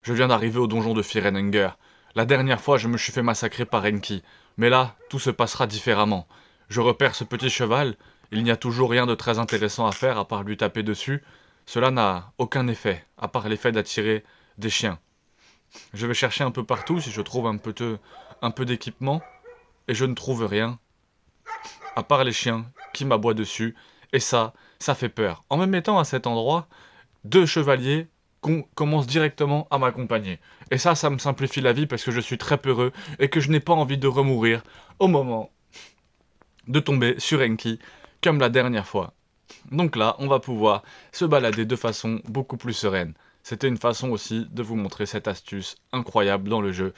Je viens d'arriver au donjon de Firenhunger. La dernière fois, je me suis fait massacrer par Enki. Mais là, tout se passera différemment. Je repère ce petit cheval. Il n'y a toujours rien de très intéressant à faire à part lui taper dessus. Cela n'a aucun effet, à part l'effet d'attirer des chiens. Je vais chercher un peu partout si je trouve un peu d'équipement. Et je ne trouve rien, à part les chiens qui m'aboient dessus. Et ça fait peur. En me mettant à cet endroit, deux chevaliers commencent directement à m'accompagner. Et ça me simplifie la vie parce que je suis très peureux et que je n'ai pas envie de remourir au moment de tomber sur Enki, comme la dernière fois. Donc là, on va pouvoir se balader de façon beaucoup plus sereine. C'était une façon aussi de vous montrer cette astuce incroyable dans le jeu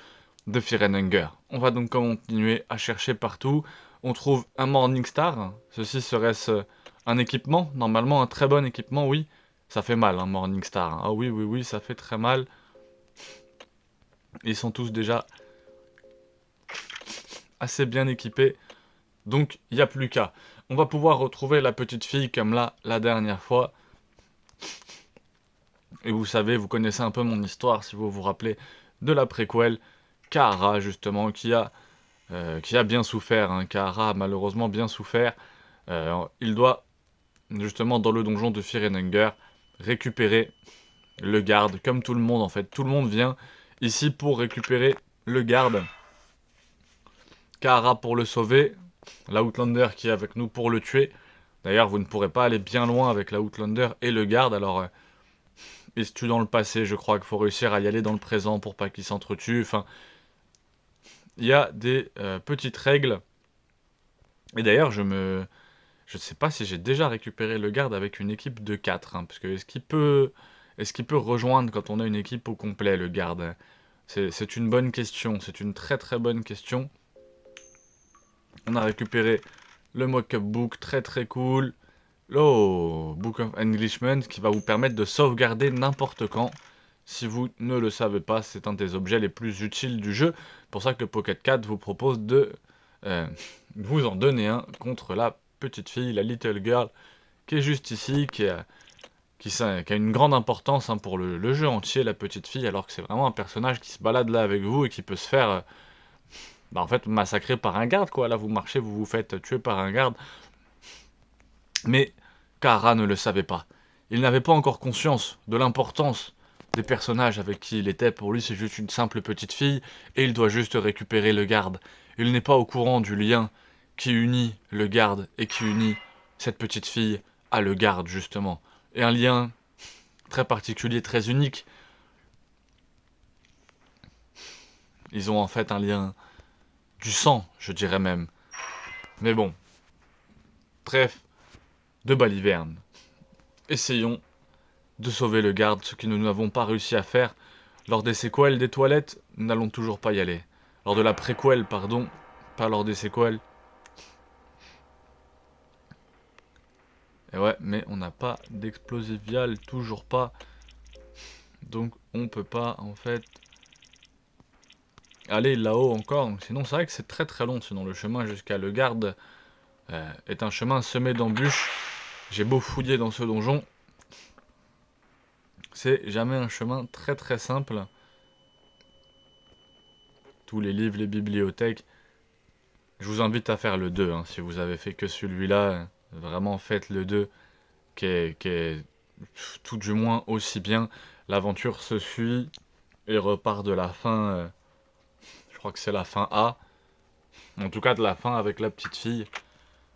de Firenhunger. On va donc continuer à chercher partout. On trouve un Morningstar. Ceci serait-ce un équipement? Normalement, un très bon équipement, oui. Ça fait mal, un Morningstar. Ah oui, oui, oui, ça fait très mal. Ils sont tous déjà assez bien équipés. Donc, il n'y a plus qu'à. On va pouvoir retrouver la petite fille comme là, la dernière fois. Et vous savez, vous connaissez un peu mon histoire, si vous vous rappelez, de la préquelle. Kaara, justement, qui a bien souffert. Hein. Kaara a malheureusement bien souffert. Il doit, justement, dans le donjon de Firenhunger, récupérer le garde, comme tout le monde, en fait. Tout le monde vient ici pour récupérer le garde. Kaara pour le sauver, l'Outlander qui est avec nous pour le tuer. D'ailleurs, vous ne pourrez pas aller bien loin avec l'Outlander et le garde, alors il se tue dans le passé, je crois qu'il faut réussir à y aller dans le présent pour pas qu'ils s'entretuent. Enfin, il y a des petites règles. Et d'ailleurs, je ne sais pas si j'ai déjà récupéré le garde avec une équipe de 4, hein, parce que est-ce qu'il peut rejoindre quand on a une équipe au complet, le garde? C'est une bonne question, c'est une très très bonne question. On a récupéré le mock-up book, très très cool. Oh, Book of Englishment, qui va vous permettre de sauvegarder n'importe quand. Si vous ne le savez pas, c'est un des objets les plus utiles du jeu. Pour ça que Pocket 4 vous propose de euh, vous en donner un contre la petite fille, la little girl, qui est juste ici, qui a une grande importance hein, pour le jeu entier, la petite fille, alors que c'est vraiment un personnage qui se balade là avec vous et qui peut se faire en fait massacrer par un garde, quoi. Là, vous marchez, vous vous faites tuer par un garde. Mais Kara ne le savait pas. Il n'avait pas encore conscience de l'importance des personnages avec qui il était. Pour lui, c'est juste une simple petite fille, et il doit juste récupérer le garde. Il n'est pas au courant du lien qui unit le garde et qui unit cette petite fille à le garde, justement. Et un lien très particulier, très unique. Ils ont en fait un lien du sang, je dirais même. Mais bon, trêve de baliverne. Essayons de sauver le garde, ce que nous n'avons pas réussi à faire lors des séquelles des toilettes, nous n'allons toujours pas y aller. Lors de la préquelle, pardon, pas lors des séquelles. Et ouais, mais on n'a pas d'explosivial, toujours pas. Donc on peut pas en fait aller là-haut encore. Donc, sinon c'est vrai que c'est très très long, sinon le chemin jusqu'à le garde est un chemin semé d'embûches. J'ai beau fouiller dans ce donjon, c'est jamais un chemin très très simple. Tous les livres, les bibliothèques. Je vous invite à faire le 2, hein, si vous avez fait que celui-là. Vraiment faites le 2, qui est tout du moins aussi bien. L'aventure se suit et repart de la fin. Je crois que c'est la fin A. En tout cas de la fin avec la petite fille.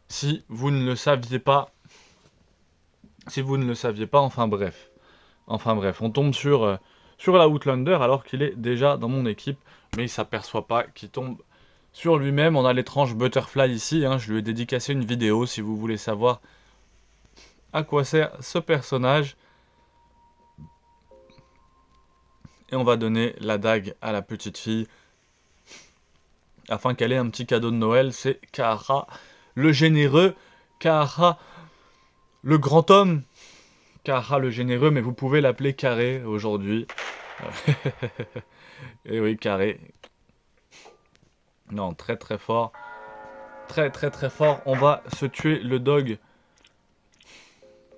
Si vous ne le saviez pas. Si vous ne le saviez pas, enfin bref. Enfin bref, on tombe sur la Outlander alors qu'il est déjà dans mon équipe. Mais il s'aperçoit pas qu'il tombe sur lui-même. On a l'étrange Butterfly ici. Hein, je lui ai dédicacé une vidéo si vous voulez savoir à quoi sert ce personnage. Et on va donner la dague à la petite fille afin qu'elle ait un petit cadeau de Noël. C'est Kaara le généreux, Kaara le grand homme, Kaara le généreux, mais vous pouvez l'appeler Carré aujourd'hui. Et oui, Carré. Non, très très fort. Très très très fort. On va se tuer le dog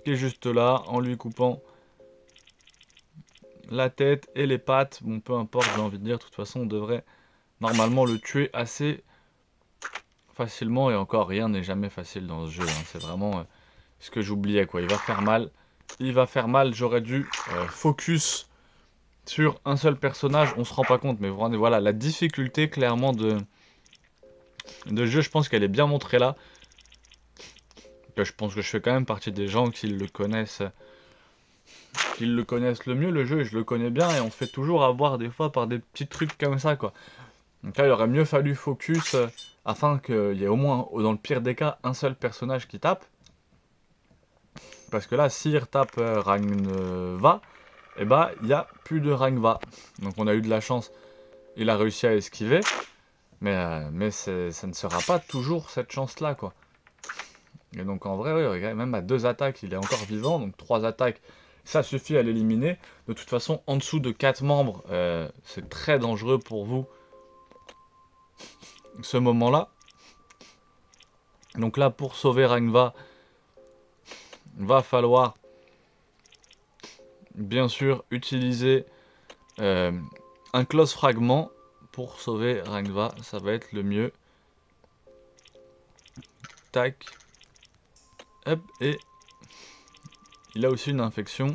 qui est juste là en lui coupant la tête et les pattes. Bon, peu importe, j'ai envie de dire, de toute façon, on devrait normalement le tuer assez facilement. Et encore, rien n'est jamais facile dans ce jeu, hein. C'est vraiment ce que j'oubliais, quoi. Il va faire mal. Il va faire mal. J'aurais dû focus sur un seul personnage. On se rend pas compte, mais voilà, la difficulté, clairement, de jeu, je pense qu'elle est bien montrée là. Je pense que je fais quand même partie des gens qui le connaissent le mieux, le jeu, et je le connais bien, et on se fait toujours avoir des fois par des petits trucs comme ça, quoi. Donc là, il aurait mieux fallu focus afin qu'il y ait au moins, dans le pire des cas, un seul personnage qui tape. Parce que là, s'il tape Rangva, eh ben, il n'y a plus de Rangva. Donc on a eu de la chance, il a réussi à esquiver, mais ça ne sera pas toujours cette chance-là, quoi. Et donc en vrai, oui, même à 2 attaques, il est encore vivant, donc 3 attaques, ça suffit à l'éliminer. De toute façon, en dessous de 4 membres, c'est très dangereux pour vous, ce moment-là. Donc là, pour sauver Rangva, va falloir, bien sûr, utiliser un close fragment pour sauver Rangva, ça va être le mieux. Tac. Hop, et il a aussi une infection.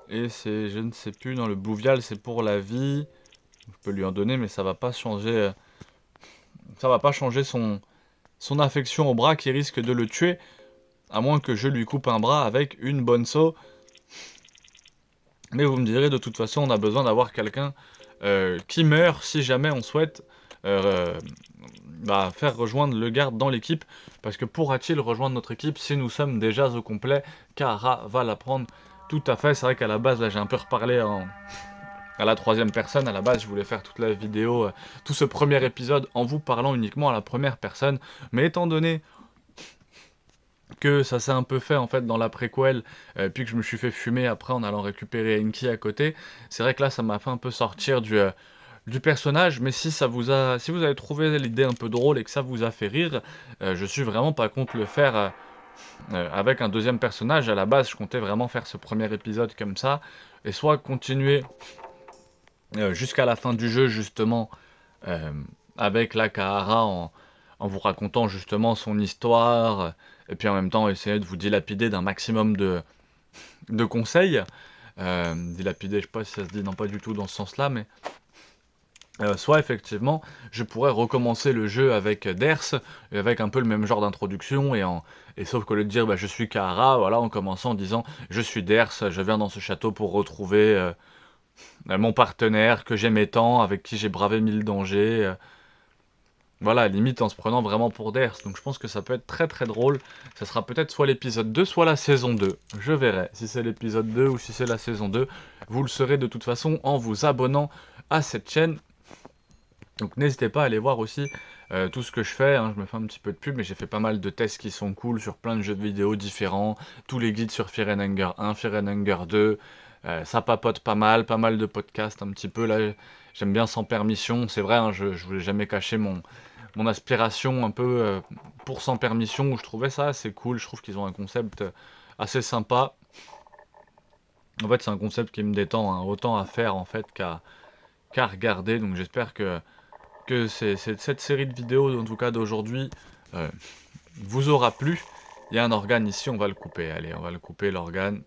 Et c'est, je ne sais plus, dans le bouvial, c'est pour la vie. Je peux lui en donner, mais ça va pas changer. Ça va pas changer son affection au bras qui risque de le tuer. À moins que je lui coupe un bras avec une bonne saut. Mais vous me direz, de toute façon, on a besoin d'avoir quelqu'un qui meurt si jamais on souhaite faire rejoindre le garde dans l'équipe. Parce que pourra-t-il rejoindre notre équipe si nous sommes déjà au complet? Kaara va la prendre tout à fait. C'est vrai qu'à la base, là, j'ai un peu reparlé à la 3e personne. À la base, je voulais faire toute la vidéo, tout ce premier épisode en vous parlant uniquement à la 1re personne. Mais étant donné que ça s'est un peu fait en fait dans la préquel, puis que je me suis fait fumer après en allant récupérer Enki à côté, c'est vrai que là ça m'a fait un peu sortir du personnage, mais si vous avez trouvé l'idée un peu drôle et que ça vous a fait rire, je suis vraiment pas contre le faire avec un 2e personnage. À la base, je comptais vraiment faire ce premier épisode comme ça, et soit continuer jusqu'à la fin du jeu justement avec la Kaara en vous racontant justement son histoire, et puis en même temps essayer de vous dilapider d'un maximum de conseils. Dilapider, je sais pas si ça se dit, non pas du tout dans ce sens-là, mais soit effectivement, je pourrais recommencer le jeu avec Ders, et avec un peu le même genre d'introduction, et sauf qu'au lieu de dire je suis Kaara, voilà, en commençant en disant je suis Ders, je viens dans ce château pour retrouver mon partenaire que j'aimais tant, avec qui j'ai bravé 1000 dangers. Voilà, limite en se prenant vraiment pour Ders. Donc je pense que ça peut être très très drôle. Ça sera peut-être soit l'épisode 2, soit la saison 2. Je verrai si c'est l'épisode 2 ou si c'est la saison 2. Vous le saurez de toute façon en vous abonnant à cette chaîne. Donc n'hésitez pas à aller voir aussi tout ce que je fais, hein. Je me fais un petit peu de pub, mais j'ai fait pas mal de tests qui sont cool sur plein de jeux de vidéo différents. Tous les guides sur Fear and Hunger 1, Fear and Hunger 2. Ça papote pas mal de podcasts un petit peu. Là, j'aime bien Sans Permission. C'est vrai, hein, je voulais jamais cacher mon aspiration un peu pour Sans Permission, où je trouvais ça assez cool. Je trouve qu'ils ont un concept assez sympa. En fait, c'est un concept qui me détend, hein, autant à faire en fait qu'à regarder. Donc j'espère que cette série de vidéos, en tout cas d'aujourd'hui, vous aura plu. Il y a un organe ici, on va le couper. Allez, on va le couper, l'organe.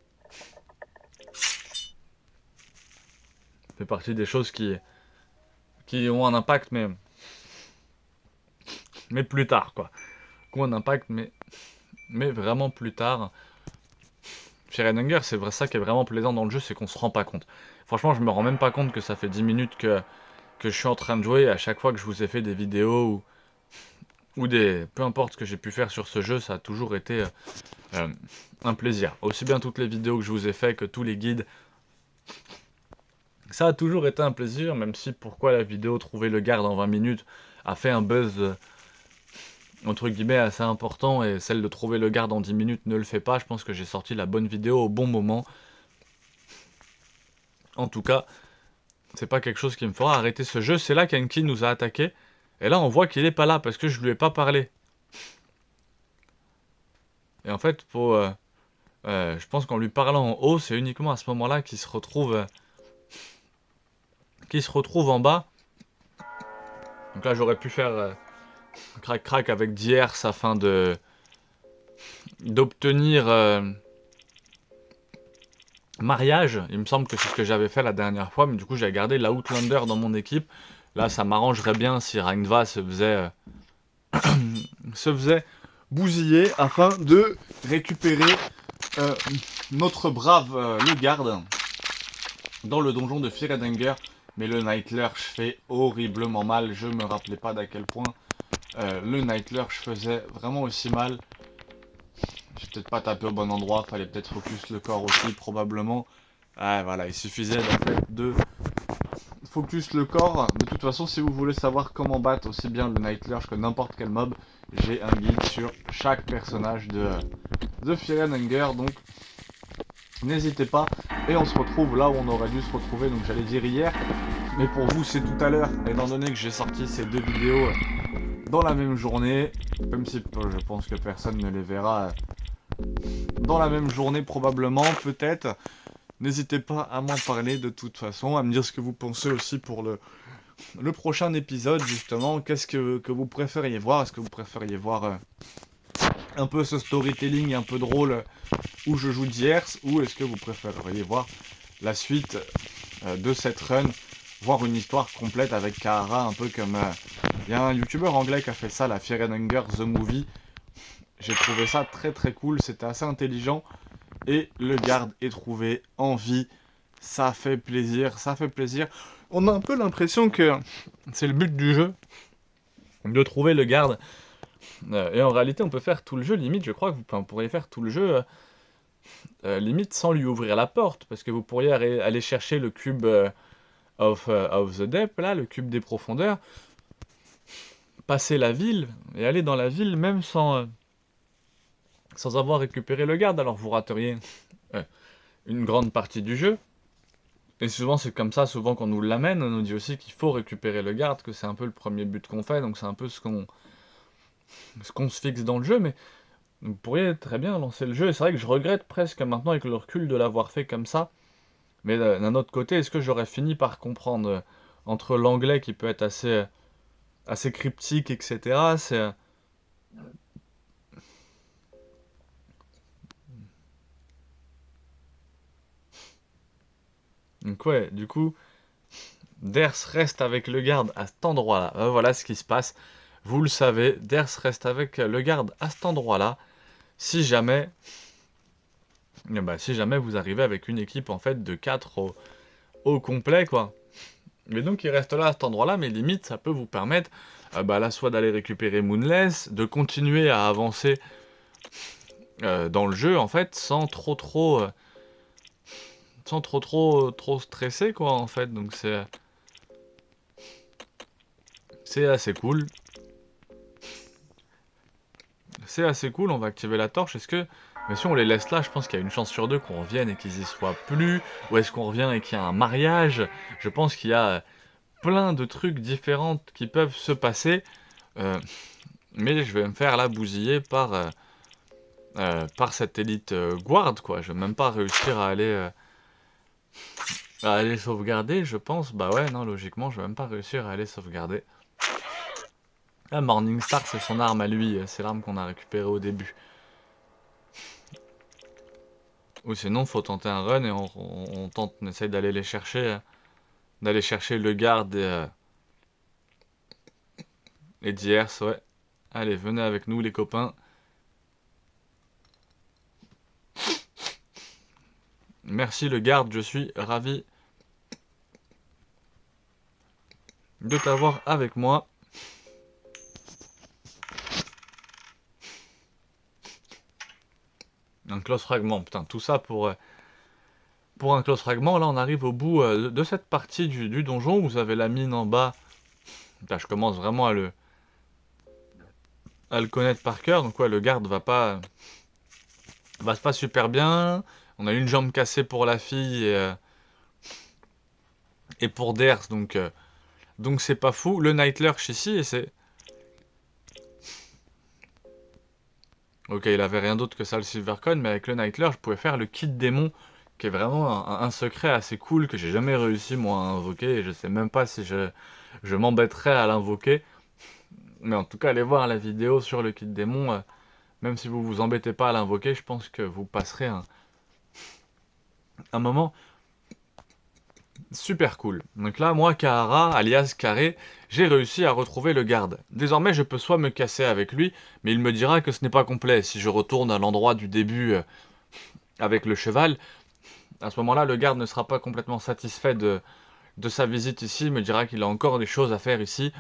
Ça fait partie des choses qui ont un impact, mais plus tard, quoi. Qui ont un impact, mais vraiment plus tard. Fear and Hunger, c'est vrai, ça qui est vraiment plaisant dans le jeu, c'est qu'on se rend pas compte. Franchement, je me rends même pas compte que ça fait 10 minutes que je suis en train de jouer. À chaque fois que je vous ai fait des vidéos ou peu importe ce que j'ai pu faire sur ce jeu, ça a toujours été un plaisir. Aussi bien toutes les vidéos que je vous ai fait que tous les guides. Ça a toujours été un plaisir, même si pourquoi la vidéo Trouver le garde en 20 minutes a fait un buzz entre guillemets assez important, et celle de Trouver le garde en 10 minutes ne le fait pas. Je pense que j'ai sorti la bonne vidéo au bon moment. En tout cas, c'est pas quelque chose qui me fera arrêter ce jeu. C'est là qu'Enki nous a attaqué, et là on voit qu'il est pas là parce que je lui ai pas parlé. Et en fait, je pense qu'en lui parlant en haut, c'est uniquement à ce moment-là qu'il se retrouve en bas. Donc là, j'aurais pu faire crac-crac avec Diers afin d'obtenir mariage. Il me semble que c'est ce que j'avais fait la dernière fois, mais du coup, j'ai gardé l'Outlander dans mon équipe. Là, ça m'arrangerait bien si Rangva se faisait bousiller afin de récupérer euh, notre brave le garde dans le donjon de Firedanger. Mais le Night Lurch fait horriblement mal. Je me rappelais pas d'à quel point le Night Lurch faisait vraiment aussi mal. J'ai peut-être pas tapé au bon endroit, fallait peut-être focus le corps aussi probablement. Ah voilà, il suffisait en fait de focus le corps. De toute façon, si vous voulez savoir comment battre aussi bien le Night Lurch que n'importe quel mob, j'ai un guide sur chaque personnage de Firedanger, donc n'hésitez pas. Et on se retrouve là où on aurait dû se retrouver, donc j'allais dire hier, mais pour vous c'est tout à l'heure, étant donné que j'ai sorti ces deux vidéos dans la même journée, même si je pense que personne ne les verra dans la même journée probablement, peut-être. N'hésitez pas à m'en parler de toute façon, à me dire ce que vous pensez aussi pour le prochain épisode, justement. Qu'est-ce que vous préfériez voir? Est-ce que vous préfériez voir un peu ce storytelling un peu drôle où je joue Diers, ou est-ce que vous préféreriez voir la suite de cette run, voir une histoire complète avec Kahara, un peu comme... Il y a un youtubeur anglais qui a fait ça, la Firedanger The Movie. J'ai trouvé ça très très cool, c'était assez intelligent. Et le garde est trouvé en vie. Ça fait plaisir, ça fait plaisir. On a un peu l'impression que c'est le but du jeu, de trouver le garde. Et en réalité, on peut faire tout le jeu, limite, je crois que vous pourriez faire tout le jeu, limite sans lui ouvrir la porte, parce que vous pourriez aller chercher le cube of the depth, là, le cube des profondeurs, passer la ville, et aller dans la ville même sans avoir récupéré le garde, alors vous rateriez une grande partie du jeu. Et souvent c'est comme ça, souvent qu'on nous l'amène, on nous dit aussi qu'il faut récupérer le garde, que c'est un peu le premier but qu'on fait, donc c'est un peu ce qu'on se fixe dans le jeu, mais vous pourriez très bien lancer le jeu, et c'est vrai que je regrette presque maintenant avec le recul de l'avoir fait comme ça, mais d'un autre côté, est-ce que j'aurais fini par comprendre entre l'anglais qui peut être assez cryptique, etc., c'est... Donc ouais, du coup, Ders reste avec le garde à cet endroit-là. Voilà ce qui se passe. Vous le savez, Ders reste avec le garde à cet endroit-là. Si jamais vous arrivez avec une équipe en fait de 4 au complet, quoi. Mais donc il reste là à cet endroit-là, mais limite ça peut vous permettre là soit d'aller récupérer Moonless, de continuer à avancer dans le jeu en fait sans trop stresser, quoi, en fait. Donc c'est assez cool. C'est assez cool, on va activer la torche. Est-ce que... Mais si on les laisse là, je pense qu'il y a une chance sur deux qu'on revienne et qu'ils y soient plus. Ou est-ce qu'on revient et qu'il y a un mariage? Je pense qu'il y a plein de trucs différents qui peuvent se passer. Euh, mais je vais me faire là bousiller par cette élite guard, quoi. Je vais même pas réussir à aller sauvegarder, je pense. Bah ouais, non, logiquement, je vais même pas réussir à aller sauvegarder. Ah, Morningstar, c'est son arme à lui, c'est l'arme qu'on a récupérée au début. Ou sinon, faut tenter un run et on essaye d'aller les chercher, d'aller chercher le garde et Diers, ouais. Allez, venez avec nous les copains. Merci le garde, je suis ravi de t'avoir avec moi. Un close fragment, putain, tout ça pour un close fragment. Là, on arrive au bout de cette partie du donjon. Vous avez la mine en bas. Là, je commence vraiment à le connaître par cœur. Donc ouais, le garde va pas super bien. On a une jambe cassée pour la fille et pour Ders, donc c'est pas fou. Le Night Lurch ici, et c'est... Ok, il avait rien d'autre que ça le Silvercoin, mais avec le Nightler, je pouvais faire le kit démon, qui est vraiment un secret assez cool que j'ai jamais réussi moi à invoquer, et je sais même pas si je m'embêterais à l'invoquer. Mais en tout cas, allez voir la vidéo sur le kit démon, même si vous vous embêtez pas à l'invoquer, je pense que vous passerez un moment super cool. Donc là, moi, Kahara, alias Carré, j'ai réussi à retrouver le garde. Désormais, je peux soit me casser avec lui, mais il me dira que ce n'est pas complet. Si je retourne à l'endroit du début avec le cheval, à ce moment-là, le garde ne sera pas complètement satisfait de sa visite ici, il me dira qu'il a encore des choses à faire ici,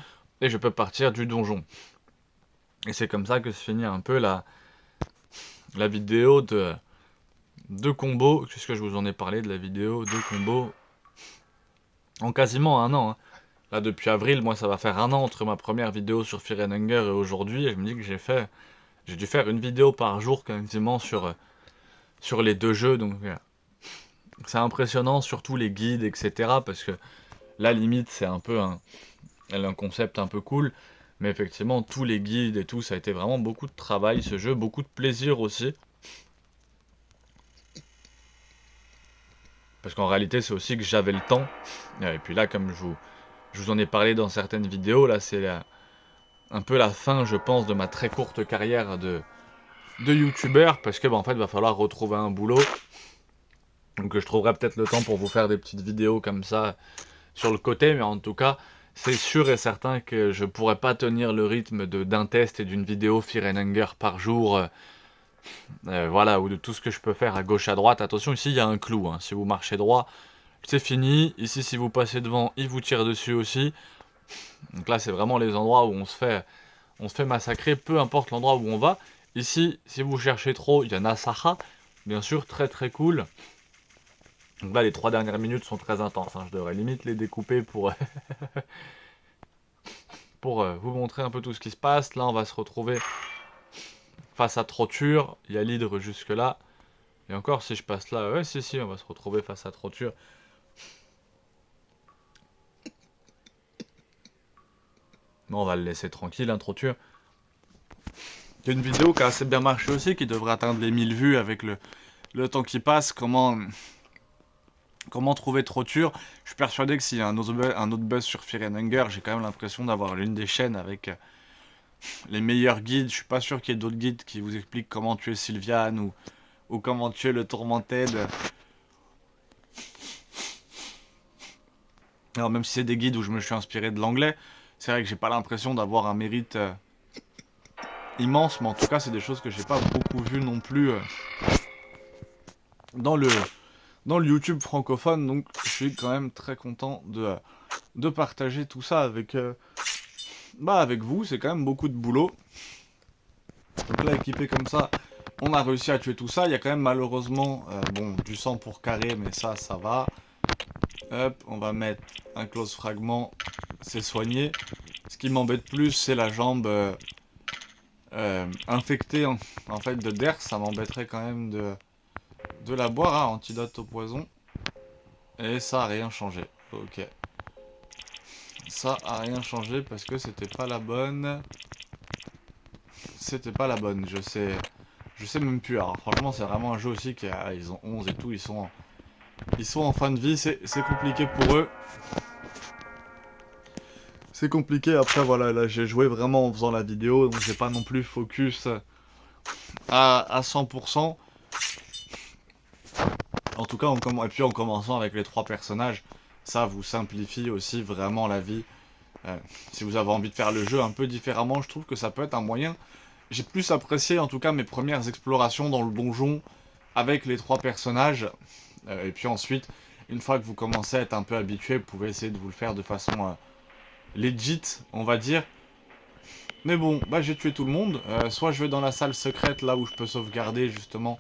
et je peux partir du donjon. Et c'est comme ça que se finit un peu la vidéo de combo, puisque je vous en ai parlé de la vidéo de combo en quasiment un an. Hein. Là, depuis avril, moi, ça va faire un an entre ma première vidéo sur Fear and Hunger et aujourd'hui, et je me dis que j'ai dû faire une vidéo par jour quasiment sur les deux jeux, donc c'est impressionnant, surtout les guides, etc., parce que la limite, c'est un peu un concept un peu cool, mais effectivement, tous les guides et tout, ça a été vraiment beaucoup de travail, ce jeu, beaucoup de plaisir aussi, parce qu'en réalité, c'est aussi que j'avais le temps, et puis là, comme je vous en ai parlé dans certaines vidéos, là, c'est un peu la fin, je pense, de ma très courte carrière de youtubeur, parce que en fait, il va falloir retrouver un boulot, donc je trouverai peut-être le temps pour vous faire des petites vidéos comme ça, sur le côté, mais en tout cas, c'est sûr et certain que je pourrais pas tenir le rythme d'un test et d'une vidéo Fear and Hunger par jour, voilà, ou de tout ce que je peux faire à gauche à droite. Attention, ici il y a un clou, hein. Si vous marchez droit, c'est fini. Ici, si vous passez devant, il vous tire dessus aussi. Donc là, c'est vraiment les endroits où on se fait massacrer, peu importe l'endroit où on va. Ici, si vous cherchez trop, il y a Nasaha, bien sûr, très très cool. Donc là, les 3 dernières minutes sont très intenses, hein. Je devrais limite les découper pour vous montrer un peu tout ce qui se passe. Là, on va se retrouver face à Troture. Il y a l'hydre jusque là. Et encore, si je passe là, ouais, si, on va se retrouver face à Troture. Non, on va le laisser tranquille, hein, Troture. Il y a une vidéo qui a assez bien marché aussi, qui devrait atteindre les 1000 vues avec le temps qui passe. Comment trouver Troture. Je suis persuadé que s'il y a un autre buzz sur Fear and Hunger, j'ai quand même l'impression d'avoir l'une des chaînes avec les meilleurs guides. Je suis pas sûr qu'il y ait d'autres guides qui vous expliquent comment tuer Sylviane ou comment tuer le Tormented. Alors même si c'est des guides où je me suis inspiré de l'anglais, c'est vrai que j'ai pas l'impression d'avoir un mérite immense, mais en tout cas c'est des choses que j'ai pas beaucoup vues non plus dans le dans le YouTube francophone, donc je suis quand même très content de partager tout ça avec vous. C'est quand même beaucoup de boulot. Donc là, équipé comme ça, on a réussi à tuer tout ça. Il y a quand même malheureusement du sang pour carré, mais ça va. Hop, on va mettre un close fragment, c'est soigné. Ce qui m'embête plus, c'est la jambe infectée en fait de DER. Ça m'embêterait quand même de la boire, hein, antidote au poison. Et ça a rien changé. Ok. Ça a rien changé parce que c'était pas la bonne. C'était pas la bonne, je sais même plus. Alors franchement, c'est vraiment un jeu aussi ils ont 11 et tout, ils sont en fin de vie, c'est compliqué pour eux. C'est compliqué, après voilà, là j'ai joué vraiment en faisant la vidéo, donc j'ai pas non plus focus à 100%. En tout cas, et puis en commençant avec les 3 personnages, ça vous simplifie aussi vraiment la vie. Si vous avez envie de faire le jeu un peu différemment, je trouve que ça peut être un moyen. J'ai plus apprécié en tout cas mes premières explorations dans le donjon avec les 3 personnages. Et puis ensuite, une fois que vous commencez à être un peu habitué, vous pouvez essayer de vous le faire de façon legit, on va dire. Mais bon, bah j'ai tué tout le monde. Soit je vais dans la salle secrète, là où je peux sauvegarder justement,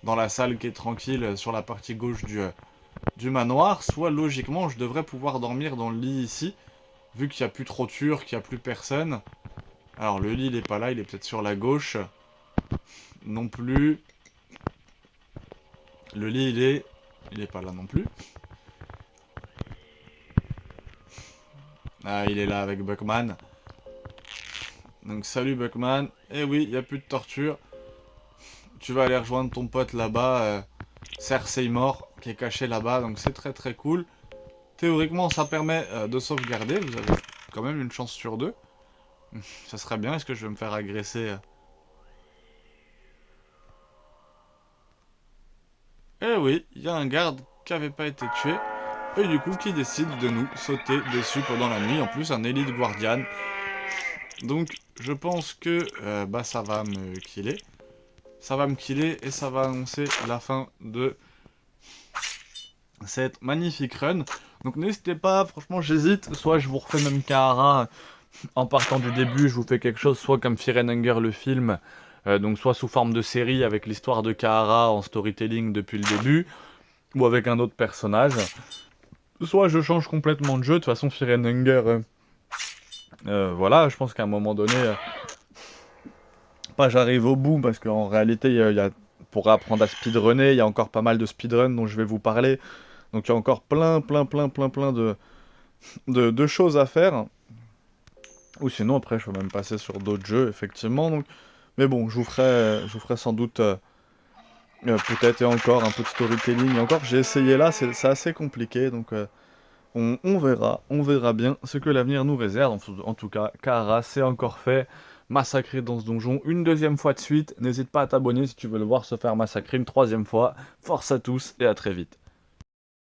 dans la salle qui est tranquille sur la partie gauche du manoir. Soit logiquement, je devrais pouvoir dormir dans le lit ici, vu qu'il n'y a plus trop de turcs, qu'il n'y a plus personne. Alors le lit il est pas là, il est peut-être sur la gauche. Non plus. Le lit il est pas là non plus. Ah, il est là avec Buckman. Donc salut Buckman. Et oui, il n'y a plus de torture. tu vas aller rejoindre ton pote là-bas, Cersei mort, qui est caché là-bas, donc c'est très très cool. Théoriquement, ça permet de sauvegarder, vous avez quand même une chance sur deux. Ça serait bien, est-ce que je vais me faire agresser Eh oui, il y a un garde qui avait pas été tué, et du coup qui décide de nous sauter dessus pendant la nuit, en plus un élite guardian. Donc je pense que bah, ça va me killer. Ça va me killer et ça va annoncer la fin de cette magnifique run. Donc n'hésitez pas, franchement j'hésite, soit je vous refais même Kahara en partant du début, je vous fais quelque chose, soit comme Fear and Hunger le film, donc soit sous forme de série avec l'histoire de Kahara en storytelling depuis le début, ou avec un autre personnage. Soit je change complètement de jeu, de toute façon Fear and Hunger, voilà, je pense qu'à un moment donné, pas j'arrive au bout, parce qu'en réalité, pour apprendre à speedrunner, il y a encore pas mal de speedruns dont je vais vous parler, donc il y a encore plein de choses à faire. Ou sinon, après, je peux même passer sur d'autres jeux, effectivement. Donc... Mais bon, je vous ferai sans doute peut-être et encore un peu de storytelling. Et encore, j'ai essayé là, c'est assez compliqué. Donc, on verra bien ce que l'avenir nous réserve. En tout cas, Kahara, c'est encore fait. Massacré dans ce donjon une deuxième fois de suite. N'hésite pas à t'abonner si tu veux le voir se faire massacrer une troisième fois. Force à tous et à très vite.